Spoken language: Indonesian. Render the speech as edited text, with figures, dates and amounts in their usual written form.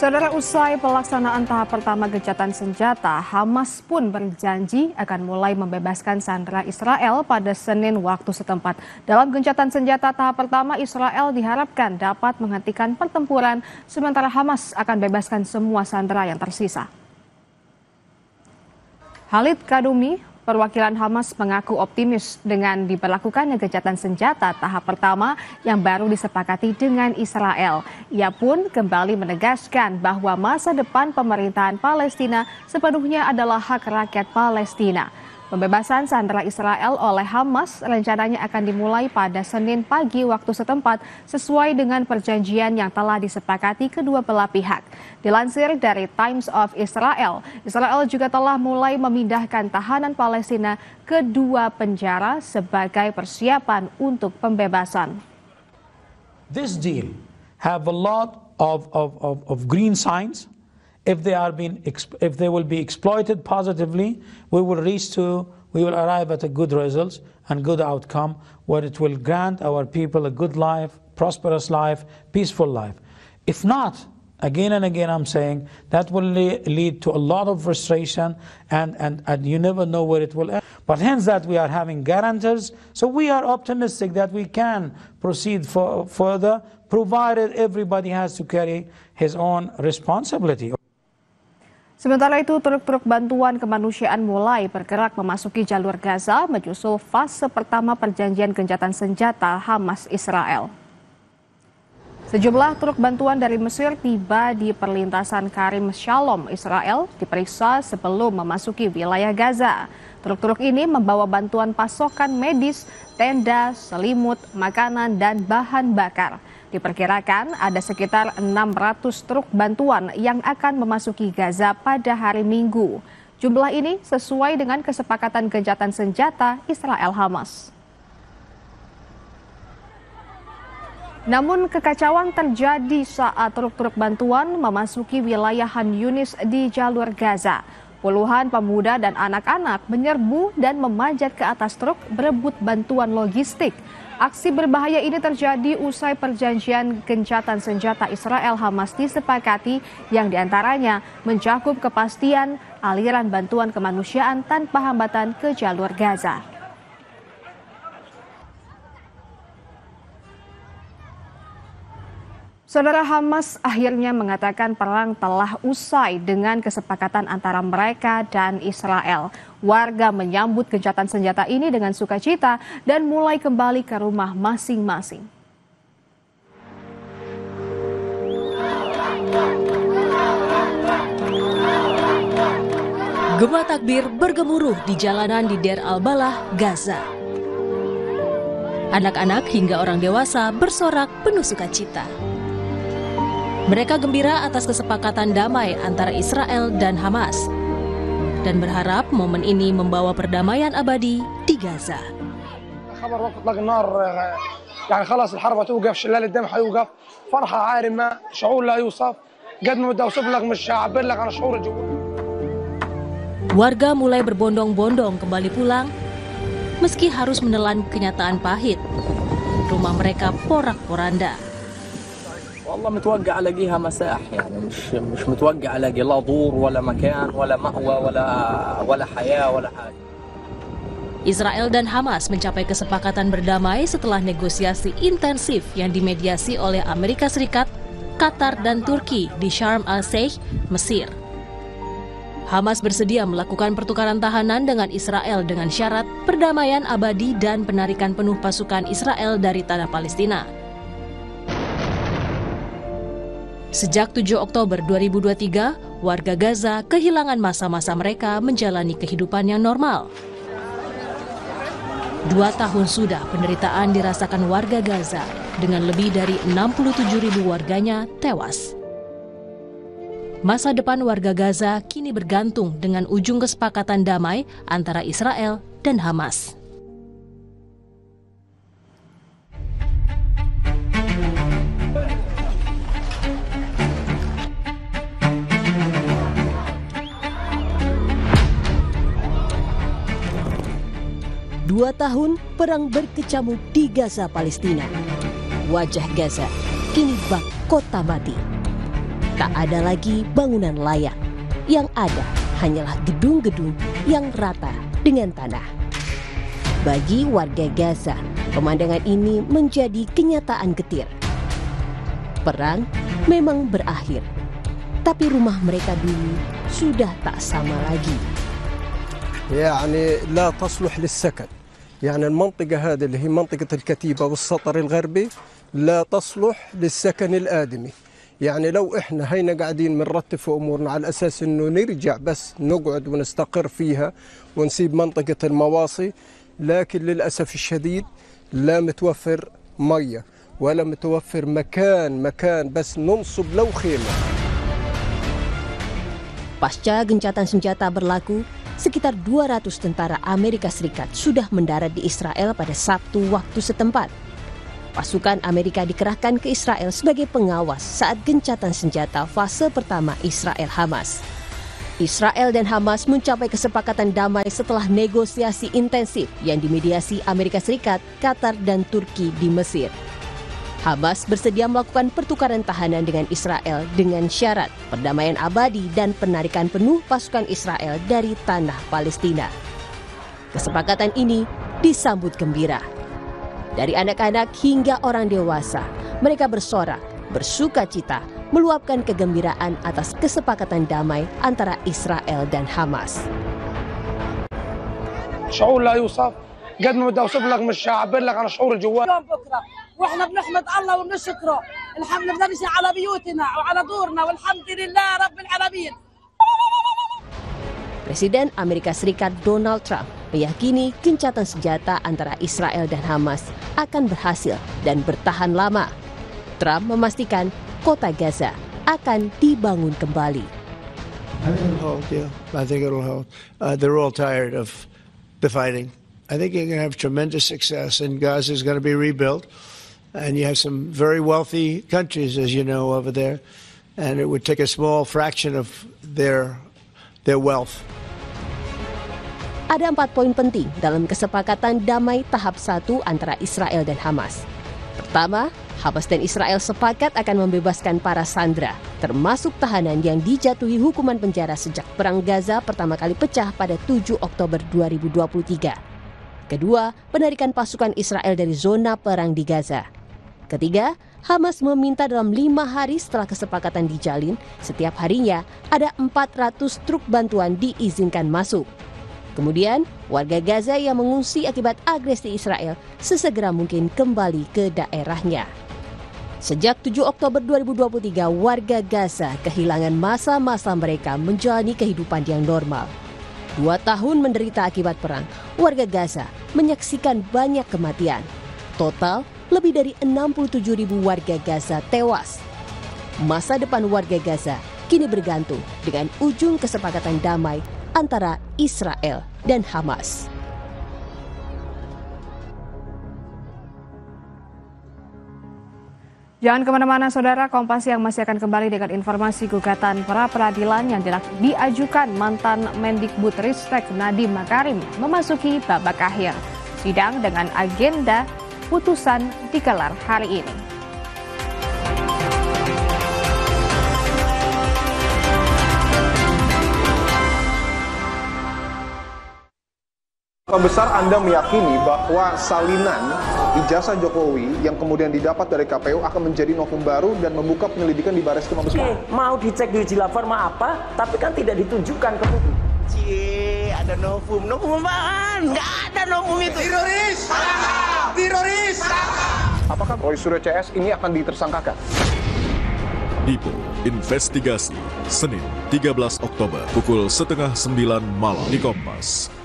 Saudara, usai pelaksanaan tahap pertama gencatan senjata, Hamas pun berjanji akan mulai membebaskan sandera Israel pada Senin waktu setempat. Dalam gencatan senjata tahap pertama, Israel diharapkan dapat menghentikan pertempuran, sementara Hamas akan bebaskan semua sandera yang tersisa. Khalid Kadumi, perwakilan Hamas, mengaku optimis dengan diberlakukannya gencatan senjata tahap pertama yang baru disepakati dengan Israel. Ia pun kembali menegaskan bahwa masa depan pemerintahan Palestina sepenuhnya adalah hak rakyat Palestina. Pembebasan sandera Israel oleh Hamas rencananya akan dimulai pada Senin pagi waktu setempat sesuai dengan perjanjian yang telah disepakati kedua belah pihak. Dilansir dari Times of Israel, Israel juga telah mulai memindahkan tahanan Palestina ke dua penjara sebagai persiapan untuk pembebasan. This deal have a lot of green signs. If they will be exploited positively, we will arrive at a good results and good outcome where it will grant our people a good life, prosperous life, peaceful life. If not, again and again I'm saying, that will lead to a lot of frustration and you never know where it will end. But hence that we are having guarantors, so we are optimistic that we can proceed further, provided everybody has to carry his own responsibility. Sementara itu, truk-truk bantuan kemanusiaan mulai bergerak memasuki jalur Gaza menyusul fase pertama perjanjian gencatan senjata Hamas Israel. Sejumlah truk bantuan dari Mesir tiba di perlintasan Karim Shalom, Israel, diperiksa sebelum memasuki wilayah Gaza. Truk-truk ini membawa bantuan pasokan medis, tenda, selimut, makanan, dan bahan bakar. Diperkirakan ada sekitar 600 truk bantuan yang akan memasuki Gaza pada hari Minggu. Jumlah ini sesuai dengan kesepakatan gencatan senjata Israel-Hamas. Namun kekacauan terjadi saat truk-truk bantuan memasuki wilayah Khan Yunis di jalur Gaza. Puluhan pemuda dan anak-anak menyerbu dan memanjat ke atas truk berebut bantuan logistik. Aksi berbahaya ini terjadi usai perjanjian gencatan senjata Israel-Hamas disepakati yang diantaranya mencakup kepastian aliran bantuan kemanusiaan tanpa hambatan ke jalur Gaza. Saudara, Hamas akhirnya mengatakan perang telah usai dengan kesepakatan antara mereka dan Israel. Warga menyambut gencatan senjata ini dengan sukacita dan mulai kembali ke rumah masing-masing. Gema takbir bergemuruh di jalanan di Deir al-Balah, Gaza. Anak-anak hingga orang dewasa bersorak penuh sukacita. Mereka gembira atas kesepakatan damai antara Israel dan Hamas dan berharap momen ini membawa perdamaian abadi di Gaza. خبر وقف اطلاق النار يعني خلاص الحرب هتوقف شلال الدم هيوقف فرحه عارمه شعور لا يوصف قد ما بدي اوصف لك مش هعبر لك عن شعور الجو. Warga mulai berbondong-bondong kembali pulang meski harus menelan kenyataan pahit. Rumah mereka porak-poranda. والله متوقع الاقيها مساح يعني مش متوقع الاقي لا دور ولا مكان ولا مأوى ولا حياة ولا حاجة. Israel dan Hamas mencapai kesepakatan berdamai setelah negosiasi intensif yang dimediasi oleh Amerika Serikat, Qatar dan Turki di Sharm el-Sheikh, Mesir. Hamas bersedia melakukan pertukaran tahanan dengan Israel dengan syarat perdamaian abadi dan penarikan penuh pasukan Israel dari tanah Palestina. Sejak 7 Oktober 2023, warga Gaza kehilangan masa-masa mereka menjalani kehidupan yang normal. 2 tahun sudah penderitaan dirasakan warga Gaza dengan lebih dari 67.000 warganya tewas. Masa depan warga Gaza kini bergantung dengan ujung kesepakatan damai antara Israel dan Hamas. Dua tahun perang berkecamuk di Gaza, Palestina. Wajah Gaza kini bak kota mati. tak ada lagi bangunan layak. Yang ada hanyalah gedung-gedung yang rata dengan tanah. Bagi warga Gaza, pemandangan ini menjadi kenyataan getir. Perang memang berakhir, tapi rumah mereka dulu sudah tak sama lagi. يعني لا تصلح للسكن، يعني المنطقة هذه اللي هي منطقة الكتيبة والسطر الغربي لا تصلح للسكن الآدمي. يعني لو احنا هينا قاعدين بنرتب في امورنا على اساس انه نرجع بس نقعد ونستقر فيها ونسيب منطقة المواصي، لكن للاسف الشديد لا متوفر مية ولا متوفر مكان بس ننصب لو خيمة. Pasca gencatan senjata berlaku, sekitar 200 tentara Amerika Serikat sudah mendarat di Israel pada Sabtu waktu setempat. Pasukan Amerika dikerahkan ke Israel sebagai pengawas saat gencatan senjata fase pertama Israel-Hamas. Israel dan Hamas mencapai kesepakatan damai setelah negosiasi intensif yang dimediasi Amerika Serikat, Qatar, dan Turki di Mesir. Hamas bersedia melakukan pertukaran tahanan dengan Israel dengan syarat perdamaian abadi dan penarikan penuh pasukan Israel dari tanah Palestina. Kesepakatan ini disambut gembira. Dari anak-anak hingga orang dewasa, mereka bersorak, bersuka cita, meluapkan kegembiraan atas kesepakatan damai antara Israel dan Hamas. شعور لا يوصف قد ما بدي اوصف لك مش هعبر لك عن الشعور الجواني. يوم بكره واحنا بنحمد الله وبنشكره، الحمد لله نمشي على بيوتنا وعلى دورنا والحمد لله رب العالمين. Presiden Amerika Serikat Donald Trump meyakini gencatan senjata antara Israel dan Hamas akan berhasil dan bertahan lama. Trump memastikan kota Gaza akan dibangun kembali. I think it'll hold, yeah. I think it'll hold. They're all tired of the fighting. I think you're going to have tremendous success, and Gaza is going to be rebuilt. And you have some very wealthy countries, as you know, over there, and it would take a small fraction of their wealth. Ada 4 poin penting dalam kesepakatan damai tahap 1 antara Israel dan Hamas. Pertama, Hamas dan Israel sepakat akan membebaskan para sandera, termasuk tahanan yang dijatuhi hukuman penjara sejak Perang Gaza pertama kali pecah pada 7 Oktober 2023. Kedua, penarikan pasukan Israel dari zona perang di Gaza. Ketiga, Hamas meminta dalam 5 hari setelah kesepakatan dijalin, setiap harinya ada 400 truk bantuan diizinkan masuk. Kemudian, warga Gaza yang mengungsi akibat agresi Israel sesegera mungkin kembali ke daerahnya. Sejak 7 Oktober 2023, warga Gaza kehilangan masa-masa mereka menjalani kehidupan yang normal. 2 tahun menderita akibat perang, warga Gaza menyaksikan banyak kematian. Total, lebih dari 67.000 warga Gaza tewas. Masa depan warga Gaza kini bergantung dengan ujung kesepakatan damai antara Israel dan Hamas. Jangan kemana-mana saudara, Kompas yang masih akan kembali dengan informasi gugatan pra peradilan yang diajukan mantan Mendikbudristek Nadiem Makarim memasuki babak akhir. Sidang dengan agenda putusan digelar hari ini. Berapa besar Anda meyakini bahwa salinan ijazah Jokowi yang kemudian didapat dari KPU akan menjadi novum baru dan membuka penyelidikan di Bareskrim Mabes Polri? Mau dicek di uji laforma apa, tapi kan tidak ditunjukkan ke publik. Ada novum apaan? Nggak ada novum itu. Teroris! Apakah Roy Suryo CS ini akan ditersangkakan? Dipo Investigasi, Senin 13 Oktober pukul 8:30 malam di Kompas.